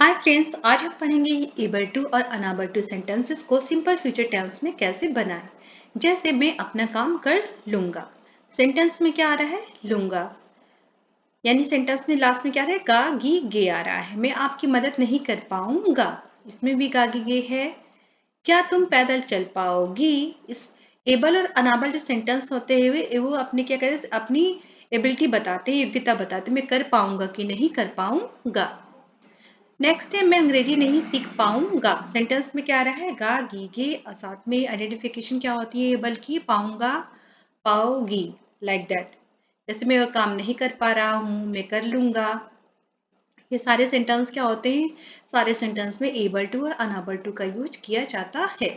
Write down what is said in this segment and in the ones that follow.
Hi friends, आज हम पढ़ेंगे एबल टू और अनएबल टू सेंटेंसेस को सिंपल फ्यूचर टेंस में कैसे बनाएं। जैसे मैं अपना काम कर लूंगा। सेंटेंस में क्या आ रहा है? लूंगा। यानी सेंटेंस में लास्ट में क्या रहा है? गा गी गे आ रहा है। मैं आपकी मदद नहीं कर पाऊंगा। इसमें भी गा गी गे है। क्या तुम पैदल चल पाओगी? इस एबल और अनाबल जो सेंटेंस होते हैं वो अपने क्या कहते हैं, अपनी एबिलिटी बताते हैं, योग्यता बताते हैं। मैं कर पाऊंगा कि नहीं कर पाऊंगा। नेक्स्ट है मैं अंग्रेजी नहीं सीख पाऊंगा। सेंटेंस में क्या आ रहा है? गा गी गे और साथ में आइडेंटिफिकेशन क्या होती है? बल्कि पाऊंगा पाओगी, लाइक दैट। जैसे मैं वो काम नहीं कर पा रहा हूं, मैं कर लूंगा। ये सारे सेंटेंस क्या होते हैं? सारे सेंटेंस में एबल टू और अनएबल टू का यूज किया जाता है।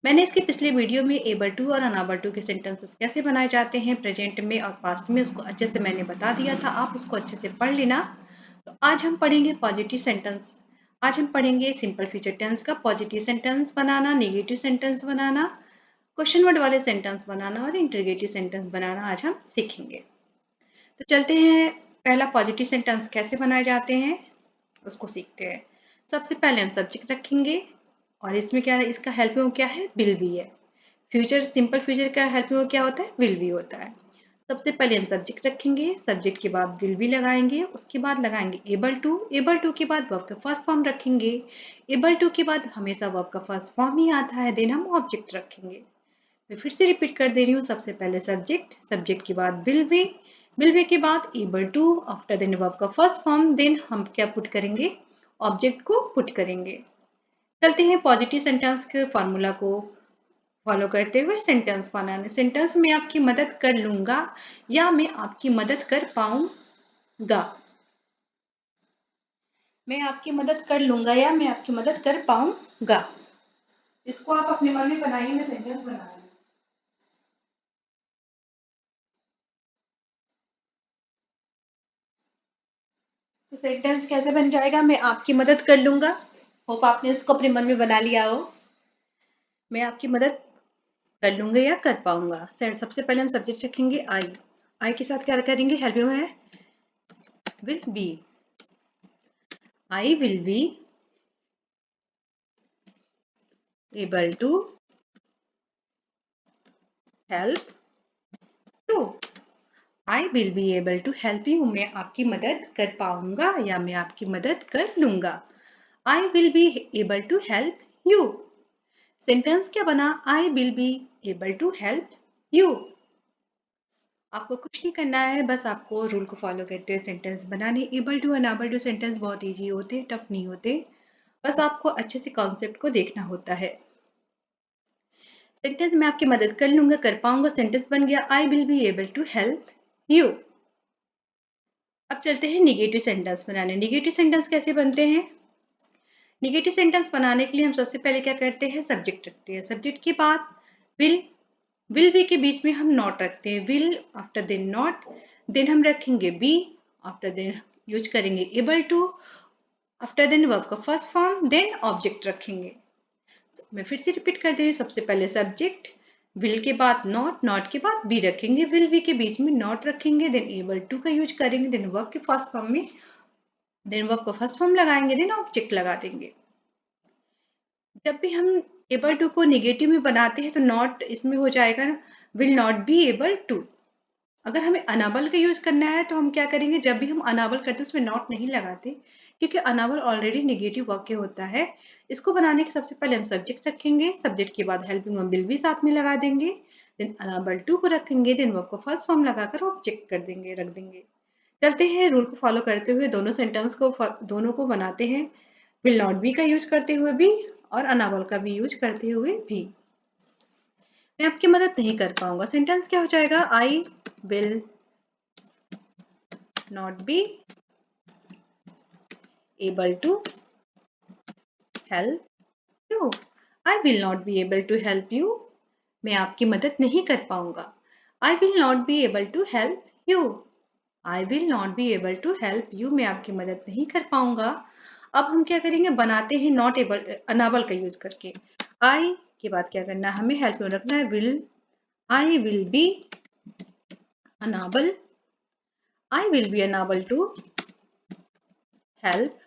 मैंने इसके पिछले वीडियो में एबल टू और अनएबल टू के सेंटेंसेस कैसे बनाए जाते हैं प्रेजेंट में और पास्ट में, उसको अच्छे से मैंने बता दिया था। आप उसको अच्छे से पढ़ लेना। तो आज हम पढ़ेंगे पॉजिटिव सेंटेंस। आज हम पढ़ेंगे सिंपल फ्यूचर टेंस का पॉजिटिव सेंटेंस बनाना, नेगेटिव सेंटेंस बनाना, क्वेश्चन वर्ड वाले सेंटेंस बनाना और इंटरोगेटिव सेंटेंस बनाना आज हम सीखेंगे। तो चलते हैं, पहला पॉजिटिव सेंटेंस कैसे बनाए जाते हैं उसको सीखते हैं। सबसे पहले हम सब्जेक्ट रखेंगे और इसमें क्या है? इसका हेल्पिंग क्या है? विल बी है। फ्यूचर, सिंपल फ्यूचर का हेल्पिंग क्या होता है? विल बी होता है। सबसे पहले हम सब्जेक्ट रखेंगे, सब्जेक्ट के बाद विल बी लगाएंगे, उसके बाद लगाएंगे एबल टू, एबल टू के बाद वर्ब का फर्स्ट फॉर्म रखेंगे। एबल टू के बाद हमेशा वर्ब का फर्स्ट फॉर्म ही आता है, देन हम ऑब्जेक्ट रखेंगे। मैं फिर से रिपीट कर दे रही हूँ। सबसे पहले सब्जेक्ट, सब्जेक्ट के बाद विल बी के बाद able to, after then verb का फर्स्ट फॉर्म, देन हम क्या पुट करेंगे? ऑब्जेक्ट को पुट करेंगे। चलते हैं पॉजिटिव सेंटेंस के फॉर्मूला को फॉलो करते हुए सेंटेंस बनाने। सेंटेंस में आपकी मदद कर लूंगा या मैं आपकी मदद कर पाऊंगा। मैं आपकी मदद कर लूंगा या मैं आपकी मदद कर पाऊंगा। इसको आप अपने मन में बनाइए, मैं सेंटेंस बना रही हूँ। तो सेंटेंस कैसे बन जाएगा? मैं आपकी मदद कर लूंगा। होप आपने इसको अपने मन में बना लिया हो। मैं आपकी मदद कर लूंगा या कर पाऊंगा। सबसे पहले हम सब्जेक्ट रखेंगे आई। आई के साथ क्या करेंगे? हेल्प में है will be. I will B able to help you. I will be able to help you. मैं आपकी मदद कर पाऊंगा या मैं आपकी मदद कर लूंगा। I will be able to help you. Sentence क्या बना? I will be able to help you. आपको कुछ नहीं करना है, बस आपको रूल को फॉलो करते हुए सेंटेंस बनाने। Able to unable two sentence बहुत इजी होते, टफ नहीं होते। बस आपको अच्छे से कॉन्सेप्ट को देखना होता है। सेंटेंस में आपकी मदद कर लूंगा, कर पाऊंगा, सेंटेंस बन गया I will be able to help you. अब चलते हैं निगेटिव सेंटेंस बनाने। निगेटिव सेंटेंस कैसे बनते हैं? निगेटिव सेंटेंस बनाने के लिए हम सबसे पहले क्या करते हैं? सब्जेक्ट रखते हैं। सब्जेक्ट के बाद विल बी के बीच में हम नॉट रखते हैं। Will after then not, then हम रखेंगे बी, आफ्टर देन यूज करेंगे able to, after then verb का फर्स्ट फॉर्म, देन ऑब्जेक्ट रखेंगे। मैं फिर से रिपीट कर दे रही हूँ। सबसे पहले सब्जेक्ट, विल के बाद नॉट, नॉट के बाद बी रखेंगे, विल बी के बीच में नॉट रखेंगे, देन एबल टू का यूज करेंगे, देन वर्ब के फर्स्ट फॉर्म में, देन वर्ब का फर्स्ट फॉर्म लगाएंगे, देन ऑब्जेक्ट लगा देंगे। जब भी हम एबल टू को नेगेटिव में बनाते हैं तो नॉट इसमें हो जाएगा will not be able to. अगर हमें अनाबल का यूज करना है तो हम क्या करेंगे? जब भी हम अनाबल करते हैं उसमें नॉट नहीं लगाते, क्योंकि अनाबल ऑलरेडी नेगेटिव वाक्य होता है। इसको बनाने के सबसे पहले हम सब्जेक्ट रखेंगे, सब्जेक्ट के बाद हेल्पिंग वर्ब विल भी साथ में लगा देंगे, देन अनाबल टू को रखेंगे, देन वर्ब को फर्स्ट फॉर्म लगाकर ऑब्जेक्ट कर देंगे, रख देंगे। चलते हैं रूल को फॉलो करते हुए दोनों सेंटेंस को दोनों को बनाते हैं। विल नॉट बी का यूज करते हुए भी और अनाबल का भी यूज करते हुए भी। मैं आपकी मदद नहीं कर पाऊंगा। सेंटेंस क्या हो जाएगा? I will not be able to help you. I will not be able to help you. मैं आपकी मदद नहीं कर पाऊंगा। I will not be able to help you. I will not be able to help you. मैं आपकी मदद नहीं कर पाऊंगा। अब हम क्या करेंगे? बनाते हैं नॉट एबल, अनाबल का यूज करके। I के बाद क्या करना है? हमें हेल्प में रखना है will. I will be unable. I will be unable to help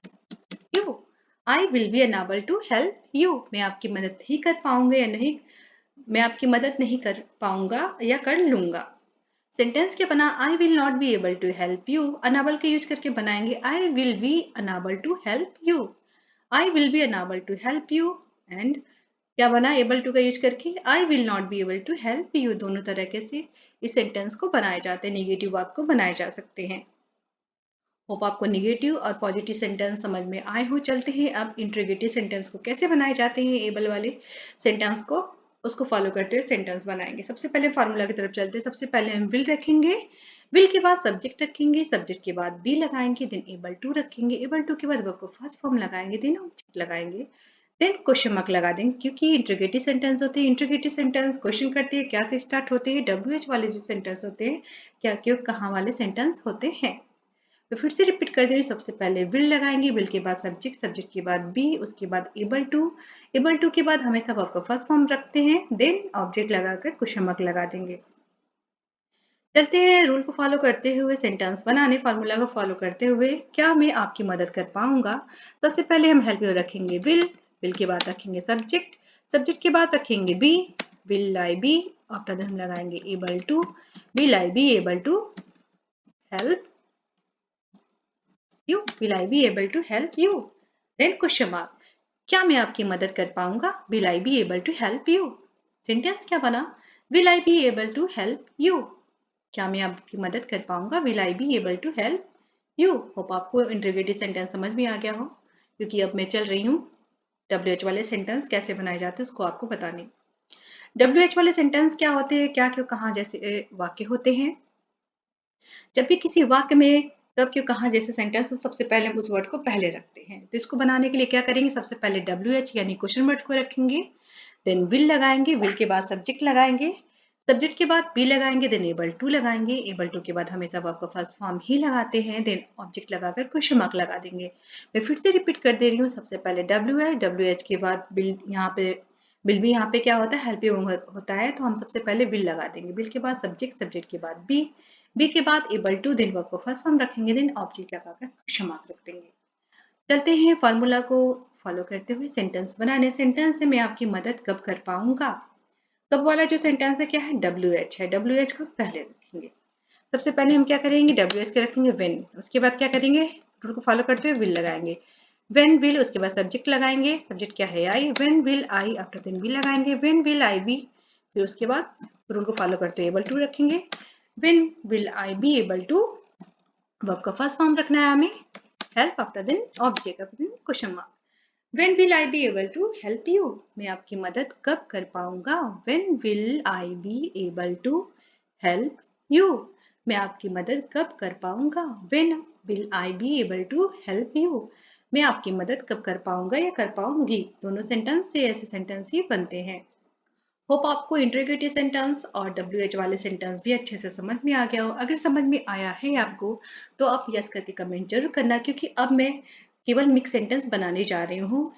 I will be unable to help you, मैं आपकी मदद नहीं कर पाऊंगा या नहीं, मैं आपकी मदद नहीं कर पाऊंगा या कर लूंगा। सेंटेंस क्या बना, I will not be able to help you, unable के यूज करके बनाएंगे I will be unable to help you, I will be unable to help you. And क्या बना, एबल टू का यूज करके I will not be able to help you. दोनों तरीके से इस सेंटेंस को बनाए जाते हैं, नेगेटिव वाक्य को बनाए जा सकते हैं। होप आपको नेगेटिव और पॉजिटिव सेंटेंस समझ में आए हो। चलते हैं अब इंट्रोगेटिव सेंटेंस को कैसे बनाए जाते हैं, एबल वाले सेंटेंस को उसको फॉलो करते हुए सेंटेंस बनाएंगे। सबसे पहले फार्मूला की तरफ चलते हैं। सबसे पहले हम विल रखेंगे, विल के बाद सब्जेक्ट रखेंगे, सब्जेक्ट के बाद बी लगाएंगे, देन एबल टू रखेंगे, एबल टू के बाद वर्ब को फर्स्ट फॉर्म लगाएंगे, देन ऑब्जेक्ट लगाएंगे, देन क्वेश्चन मार्क लगा देंगे, क्योंकि इंट्रोगेटिव सेंटेंस होते हैं। इंट्रोगेटिव सेंटेंस क्वेश्चन करते हैं क्या से स्टार्ट होते हैं, डब्ल्यू वाले जो सेंटेंस होते हैं क्या क्यों कहाँ वाले सेंटेंस होते हैं। तो फिर से रिपीट कर दे रही, सबसे पहले विल लगाएंगे, विल के बाद सब्जेक्ट, सब्जेक्ट के बाद बी, उसके बाद एबल टू के बाद हमेशा वर्ब का फर्स्ट फॉर्म रखते हैं, देन ऑब्जेक्ट लगाकर क्वेश्चन मार्क लगा देंगे। चलते हैं रूल को फॉलो करते हुए सेंटेंस बनाने, फार्मूला को फॉलो करते हुए। क्या मैं आपकी मदद कर पाऊंगा, सबसे पहले हम हेल्प यू रखेंगे विल, विल के बाद रखेंगे सब्जेक्ट, सब्जेक्ट के बाद रखेंगे be, will I be, after that हम लगाएंगे able to, will I be able to help you, will I be able to help you, then question mark, क्या मैं आपकी मदद कर पाऊंगा, will I be able to help you। Sentence क्या बना, will I be able to help you, क्या मैं आपकी मदद कर पाऊंगा, will I be able to help you। Hope आपको इंट्रोगेटिव सेंटेंस समझ में आ गया हो, क्योंकि अब मैं चल रही हूँ WH वाले सेंटेंस कैसे बनाए जाते हैं उसको आपको बताने। WH वाले सेंटेंस क्या होते हैं, क्या क्यों कहाँ जैसे वाक्य होते हैं। जब भी किसी वाक्य में कब क्यों कहाँ जैसे सेंटेंस हो, सबसे पहले हम उस वर्ड को पहले रखते हैं। तो इसको बनाने के लिए क्या करेंगे, सबसे पहले WH यानी क्वेश्चन वर्ड को रखेंगे, देन विल लगाएंगे, विल के बाद सब्जेक्ट लगाएंगे, सब्जेक्ट के बाद बी लगाएंगे, देन एबल टू लगाएंगे, एबल टू के बाद हमेशा वर्ब का फर्स्ट फॉर्म ही लगाते हैं, देन ऑब्जेक्ट लगाकर क्वेश्चन मार्क लगा देंगे। मैं फिर से रिपीट कर दे रही हूँ, सबसे पहले WH के बाद बिल, यहाँ पे बिल भी यहाँ पे क्या होता है, हेल्प यू होता है, तो हम सबसे पहले बिल लगा देंगे, बिल के बाद सब्जेक्ट, सब्जेक्ट के बाद बी, बी के बाद एबल टू, देन वर्ब को फर्स्ट फॉर्म रखेंगे, देन ऑब्जेक्ट लगाकर क्वेश्चन मार्क रख देंगे। चलते हैं फॉर्मूला को फॉलो करते हुए सेंटेंस बनाने। सेंटेंस से मैं आपकी मदद कब कर पाऊंगा, कब वाला जो सेंटेंस है क्या है, WH है, WH को पहले रखेंगे। सबसे पहले हम क्या करेंगे, WH के रखेंगे व्हेन, उसके बाद क्या करेंगे, रूल को फॉलो करते हुए विल लगाएंगे, व्हेन विल, उसके बाद सब्जेक्ट लगाएंगे, सब्जेक्ट क्या है I, when will I, after then will लगाएंगे, व्हेन विल आई बी, फिर उसके बाद रूल को फॉलो करते हुए एबल टू रखेंगे, when will I be able to, verb का फर्स्ट फॉर्म रखना है हमें, help, after then object, after then question mark. When will I be able to help you, मैं आपकी मदद कब कर पाऊंगा, When will I be able to help you, मैं आपकी मदद कब कर पाऊंगा, When will I be able to help you, मैं आपकी मदद कब कर पाऊंगा या कर पाऊंगी। दोनों सेंटेंस से ऐसे सेंटेंस ही बनते हैं। होप आपको इंट्रोगेटिव सेंटेंस और WH वाले सेंटेंस भी अच्छे से समझ में आ गया हो। अगर समझ में आया है आपको तो आप यस करके कमेंट जरूर करना, क्योंकि अब मैं केवल मिक्स सेंटेंस बनाने जा रही हूँ।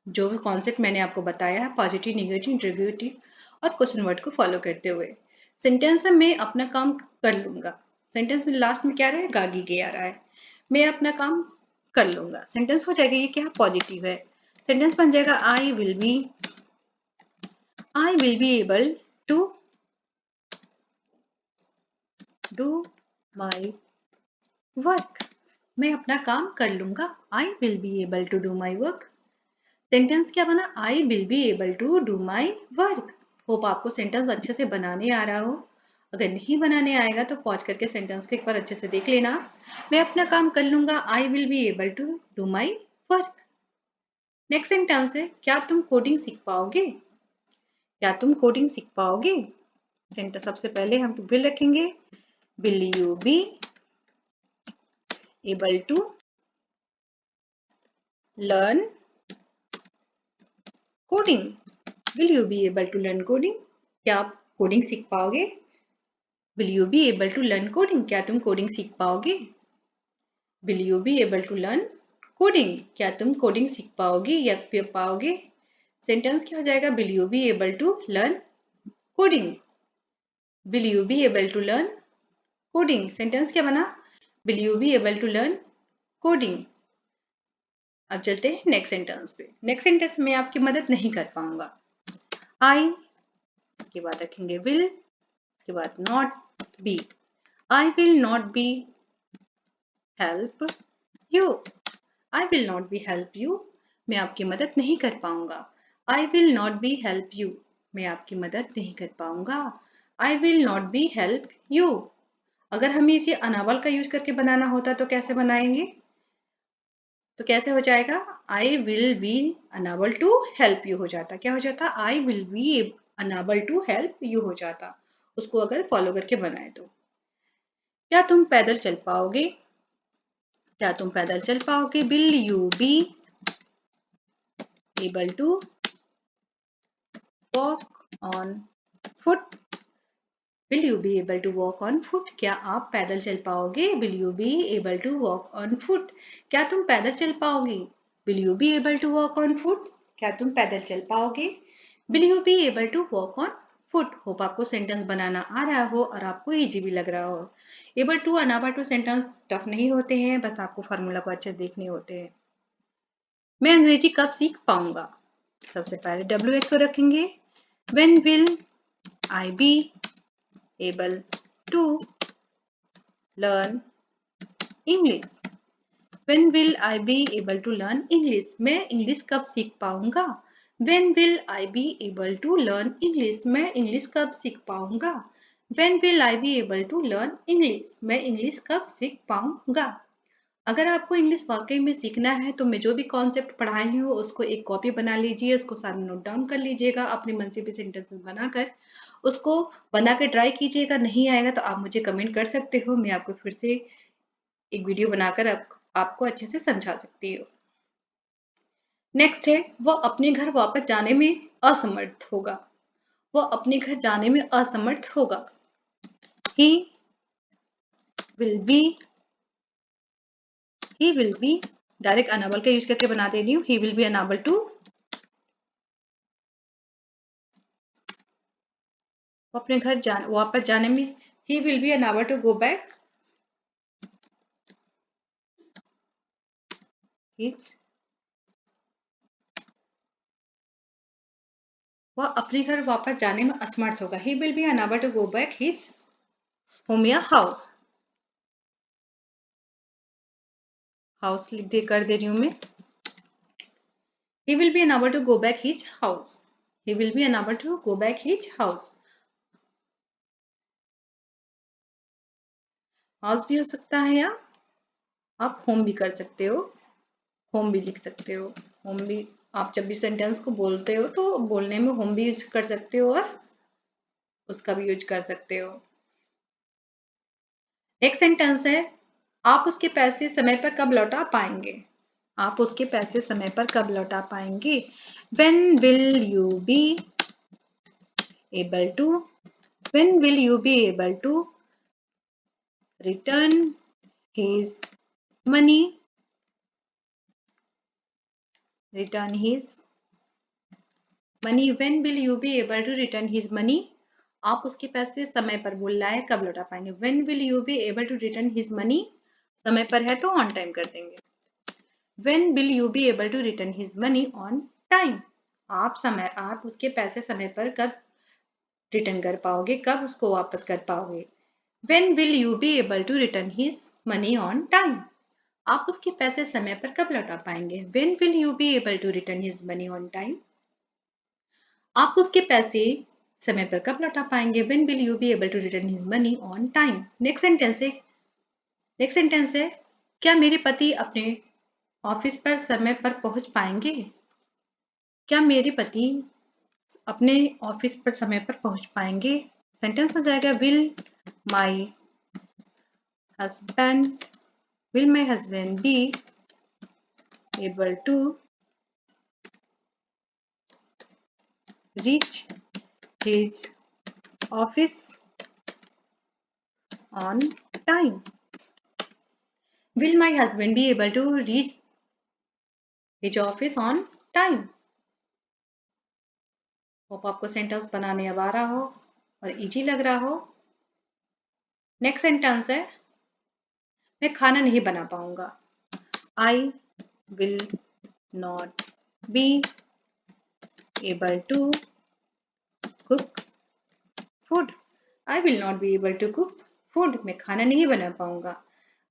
जो कॉन्सेप्ट मैंने आपको बताया है, पॉजिटिव, नेगेटिव, इंट्रोगेटिव और क्वेश्चन वर्ड को फॉलो करते हुए सेंटेंस में अपना काम कर लूंगा। सेंटेंस में लास्ट में क्या रहेगा, गे आ रहा है, मैं अपना काम कर लूंगा, सेंटेंस हो जाएगा ये क्या, पॉजिटिव है। सेंटेंस बन जाएगा I will be able to do my work, मैं अपना काम कर लूंगा, I will be able to do my work। Sentence क्या बना, I will be able to do my work। Hope आपको सेंटेंस अच्छे से बनाने आ रहा हो। अगर नहीं बनाने आएगा तो पॉज करके सेंटेंस को एक बार अच्छे से देख लेना। मैं अपना काम कर लूंगा, I will be able to do my work। Next sentence है, क्या तुम कोडिंग सीख पाओगे, क्या तुम कोडिंग सीख पाओगे। सेंटेंस सबसे पहले हम विल रखेंगे, will you be able to learn coding, will you be able to learn coding, क्या आप कोडिंग सीख पाओगे। will you be able to learn coding, क्या तुम कोडिंग सीख पाओगे। will you be able to learn coding, क्या तुम कोडिंग सीख पाओगे या पाओगे। सेंटेंस क्या हो जाएगा, will you be able to learn coding, will you be able to learn coding। Sentence क्या बना, will you be able to learn coding। अब चलते हैं नेक्स्ट सेंटेंस पे। नेक्स्ट सेंटेंस में आपकी मदद नहीं कर पाऊंगा। आई, उसके बाद रखेंगे विल, उसके बाद not be. I will not B help you. I will not B help you, मैं आपकी मदद नहीं कर पाऊंगा। I will not B help you, मैं आपकी मदद नहीं कर पाऊंगा। I will not B help you. अगर हमें इसे अनावल का यूज करके बनाना होता तो कैसे बनाएंगे? तो कैसे हो जाएगा? I will be unable to help you हो जाता। क्या हो जाता? I will be unable to help you हो जाता, उसको अगर फॉलो करके बनाए तो। क्या तुम पैदल चल पाओगे? क्या तुम पैदल चल पाओगे? Will you be able to walk on foot? Will you be able to walk on foot? क्या आप पैदल चल पाओगे? Will you be able to walk on foot? क्या तुम पैदल चल पाओगी? Will you be able to walk on foot? क्या तुम पैदल चल पाओगे? Will you be able to walk on foot? Hope आपको सेंटेंस बनाना आ रहा हो और आपको इजी भी लग रहा हो। Able to unable to sentence tough नहीं होते हैं, बस आपको फार्मूला को अच्छे से देखने होते हैं। मैं अंग्रेजी कब सीख पाऊंगा? सबसे पहले WH को रखेंगे। When will I be able to learn English? When will I be able to learn English? मैं इंग्लिश कब सीख पाऊंगा? When will I be able to learn English? मैं इंग्लिश कब सीख पाऊंगा? When will I be able to learn English? मैं English कब सीख पाऊंगा? अगर आपको इंग्लिश वाकई में सीखना है तो मैं जो भी कॉन्सेप्ट पढ़ाई हूँ उसको एक कॉपी बना लीजिए, उसको सारा नोट डाउन कर लीजिएगा अपने मन से भी सेंटेंसेस बनाकर, उसको बना के ट्राई कीजिएगा। नहीं आएगा तो आप मुझे कमेंट कर सकते हो, मैं आपको फिर से एक वीडियो बनाकर आपको अच्छे से समझा सकती हूँ। नेक्स्ट है, वह अपने घर वापस जाने में असमर्थ होगा। वह अपने घर जाने में असमर्थ होगा। He will be, he will be direct unable का यूज करके बना दे रही हूँ। He will be unable to, अपने घर वापस जाने में, he will be unable to go back his, वह अपने घर वापस जाने में असमर्थ होगा। He will be unable to go back his home या हाउस। हाउस लिख दे कर दे रही हूं मैं। He will be unable to go back his house. He will be unable to go back his house. House भी हो सकता है या आप होम भी कर सकते हो, होम भी लिख सकते हो। होम भी आप जब भी सेंटेंस को बोलते हो तो बोलने में होम भी यूज कर सकते हो और उसका भी यूज कर सकते हो। नेक्स्ट सेंटेंस है, आप उसके पैसे समय पर कब लौटा पाएंगे? आप उसके पैसे समय पर कब लौटा पाएंगे? When will you be able to, when will you be able to return his money, return his money? When will you be able to return his money? आप उसके पैसे समय पर बोल रहा है कब लौटा पाएंगे। When will you be able to return his money? समय पर है तो ऑन टाइम कर देंगे। When will you be able to return his money on time? आप उसके पैसे समय पर कब रिटर्न कर पाओगे, कब उसको वापस कर पाओगे। When will you be able to return his money on time? आप उसके पैसे समय पर कब लौटा पाएंगे। When will you be able to return his money on time? आप उसके पैसे समय पर कब लौटा पाएंगे। When will you be able to return his money on time? Next sentence है, क्या मेरे पति अपने ऑफिस पर समय पर पहुंच पाएंगे? क्या मेरे पति अपने ऑफिस पर समय पर पहुंच पाएंगे? सेंटेंस हो जाएगा, माई husband will my husband be able to reach his office on time? Will my husband be able to reach his office on time? Hope आपको सेंटेंस बनाने अब आ रहा हो और इजी लग रहा हो। नेक्स्ट सेंटेंस है, मैं खाना नहीं बना पाऊंगा। I will not be able to cook food. I will not be able to cook food. मैं खाना नहीं बना पाऊंगा.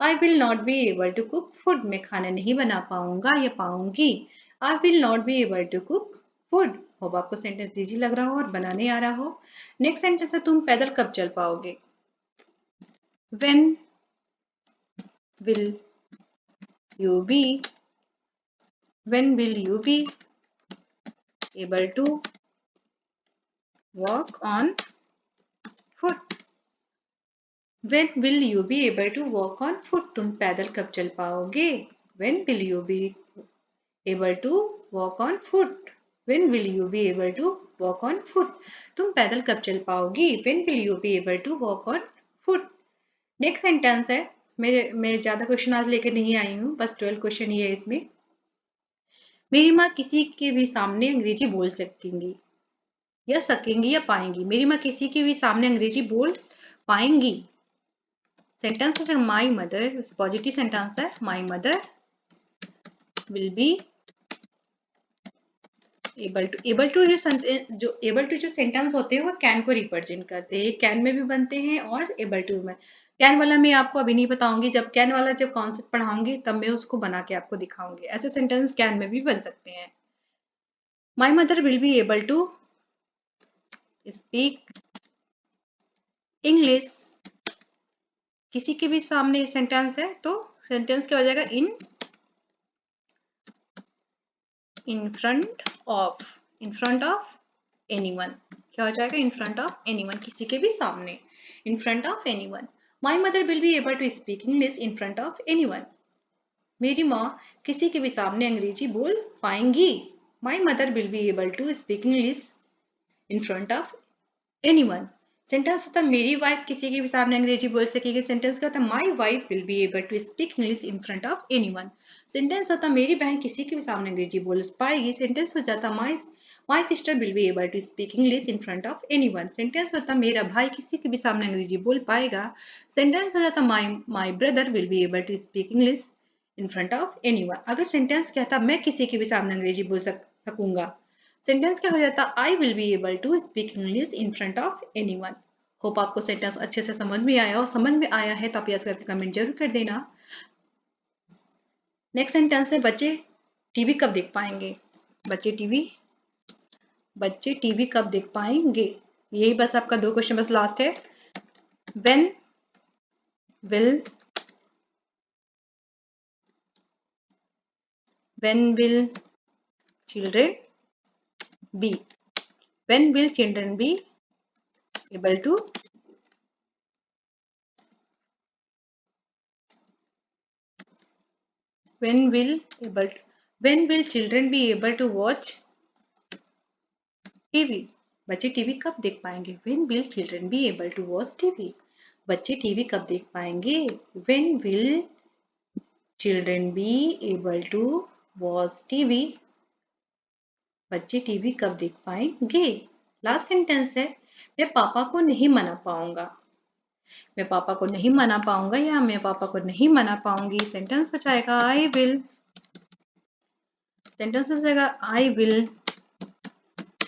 I will not be able to cook food. मैं खाना नहीं बना पाऊंगा या पाऊंगी. I will not be able to cook food. Hope आपको सेंटेंस इजी लग रहा हो और बनाने आ रहा हो. नेक्स्ट सेंटेंस है तुम पैदल कब चल पाओगे. When will you be able to walk on foot. When will you be able to walk on foot? तुम पैदल कब चल पाओगे. When will you be able to walk on foot? When will you be able to walk on foot? तुम पैदल कब चल पाओगी. When will you be able to walk on foot? Next sentence है. मैं ज्यादा क्वेश्चन आज लेकर नहीं आई हूँ, बस 12 क्वेश्चन ही है इसमें. मेरी माँ किसी के भी सामने अंग्रेजी बोल सकेंगी या पाएंगी. मेरी माँ किसी के भी सामने अंग्रेजी बोल पाएंगी. सेंटेंस है माई मदर, पॉजिटिव सेंटेंस है. My mother will be able to जो सेंटेंस होते हैं वो कैन को रिप्रेजेंट करते हैं. कैन में भी बनते हैं और एबल टू में. कैन वाला मैं आपको अभी नहीं बताऊंगी. जब कॉन्सेप्ट पढ़ाऊंगी तब मैं उसको बना के आपको दिखाऊंगी. ऐसे सेंटेंस कैन में भी बन सकते हैं. My mother will be able to speak English. किसी के भी सामने सेंटेंस है तो सेंटेंस क्या हो जाएगा. In front of anyone. क्या हो जाएगा. In front of anyone. किसी के भी सामने. In front of anyone. My mother will be able to speak English in front of anyone. मेरी माँ किसी के भी सामने अंग्रेजी बोल पाएंगी. My mother will be able to speak English in front of anyone. Sentence होता है मेरी वाइफ किसी के भी सामने अंग्रेजी बोल सकेगी. सेंटेंस क्या होता है. My wife will be able to speak English in front of anyone. Sentence होता है मेरी बहन किसी के भी सामने अंग्रेजी बोल पाएगी. सेंटेंस हो जाता है my sister will be able to speak English in front of anyone. Sentence होता है मेरा भाई किसी के भी सामने अंग्रेजी बोल पाएगा. सेंटेंस हो जाता है my brother will be able to speak English in front of anyone. अगर सेंटेंस कहता मैं किसी के भी सामने अंग्रेजी बोल सकूंगा. सेंटेंस क्या हो जाता. I will be able to speak English in front of anyone. Hope आपको सेंटेंस अच्छे से समझ में आया हो. समझ में आया है तो आप यस करके कमेंट जरूर कर देना. नेक्स्ट सेंटेंस है बच्चे टीवी कब देख पाएंगे. बच्चे टीवी कब देख पाएंगे. यही बस आपका 2 क्वेश्चन बस लास्ट है. When will children be able to when will children be able to watch TV. बच्चे टीवी कब देख पाएंगे. when will children be able to watch TV. बच्चे टीवी कब देख पाएंगे. when will children be able to watch TV. बच्चे TV कब देख पाएंगे. लास्ट सेंटेंस है मैं पापा को नहीं मना पाऊंगा. मैं पापा को नहीं मना पाऊंगा या मैं पापा को नहीं मना पाऊंगी. सेंटेंस हो जाएगा I will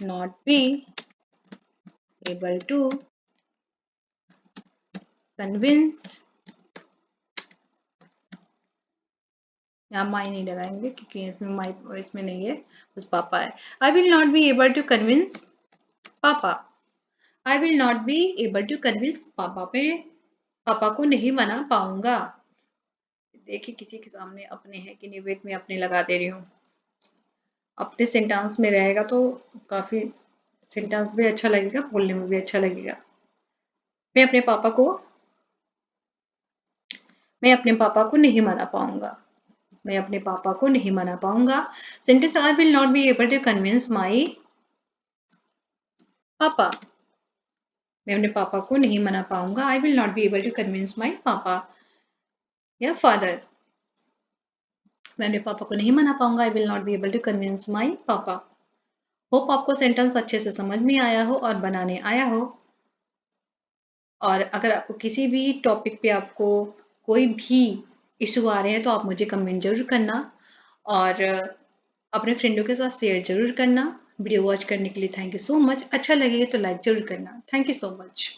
not be able to convince. यहाँ माई नहीं लगाएंगे क्योंकि इसमें नहीं है, बस पापा है. I will not be able to convince papa. I will not be able to convince papa. मैं पापा को नहीं मना पाऊंगा. देखिए किसी के सामने अपने है कि नहीं. वेट में अपने लगा दे रही हूँ. अपने सेंटेंस में रहेगा तो काफी सेंटेंस भी अच्छा लगेगा, बोलने में भी अच्छा लगेगा. मैं अपने पापा को नहीं मना पाऊंगा. मैं अपने पापा को नहीं मना पाऊंगा. Sentence I will not be able to convince my papa. मैं अपने पापा को नहीं मना पाऊंगा. I will not be able to convince my papa या फादर. मैं अपने पापा को नहीं मना पाऊंगा. I will not be able to convince my papa. Hope आपको सेंटेंस अच्छे से समझ में आया हो और बनाने आया हो. और अगर आपको किसी भी टॉपिक पे आपको कोई भी इशू आ रहे हैं तो आप मुझे कमेंट जरूर करना. और अपने फ्रेंडों के साथ शेयर जरूर करना। वीडियो वॉच करने के लिए थैंक यू सो मच। अच्छा लगेगा तो लाइक जरूर करना। Thank you so much.